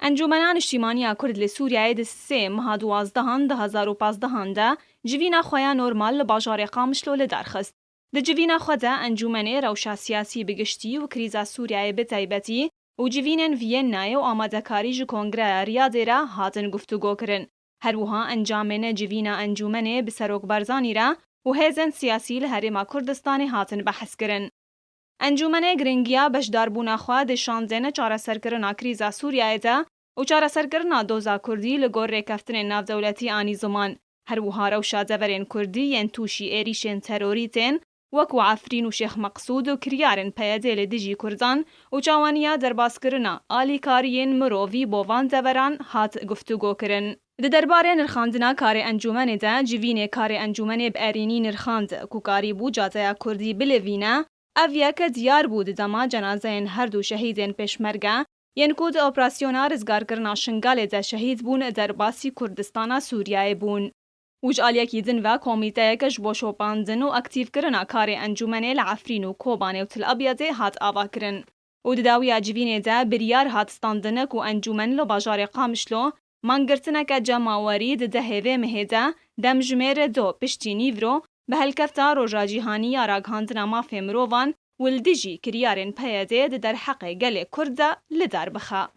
انجمنا نیشتیمانیا کرد لسوریای د 3 ماه 12 2015 ده جوینا خویا نورمال لباجار قامشلو لدرخست. د جوینا خو ده انجمنه روشا سیاسی بگشتی و کریزا سوریای بتایبتی و جوینن وینای و آمادکاری جو کنگره ریاضی را هاتن گفتگو کرن. هر وها انجامن جوینا انجمنه بسروک برزانی را و هزن سیاسی لحرم کردستان هاتن بحث کرن. انجمن گرنگیا بشداربونا خوا د شانزن چاره سرکرنا کریزا سوریای ده و چاره سرکرنا دوزا کردی لگور ریکفتن ناف دولتی آنی زمان. هر وها روشا زورین کردی ین توشی ایریشن تروریتن وکو عفرین و شیخ مقصود و کریارن پیاده لدیجی کردان و چاوانیا درباس کرنا آلی کارین مرووی بووان زوران هات گفتگو کرن. د درباره نرخاندنا کار انجمن ده جوین کار انجمن بارینی نرخاند کو کاری بو جازه کردی بلوینه اویا که دیار بود دما جنازه هر دو شهیدین پشمرگه ین کود اپراسیونا رزگار کرنا شنگال ده شهید بون در باسی کردستان سوریای بون. وج آلیاکی دن و کمیته کش بوشوپاندن و اکتیو کرنا کار انجمن لعفرین و کوبانه و تل ابیضه هات آوا کرن. و داوی جوین ده بریار هات ستاندنه کو انجمن لو باجار قامشلو منگرتنه که جماوری ده هیوه مهده دم جمیر دو پشتی نیورو به هلکفتا روژا جیهانی آراغاندنا مافی مرووان ولدیجی کریارن پیاده در حق گل کرده لدار بخا.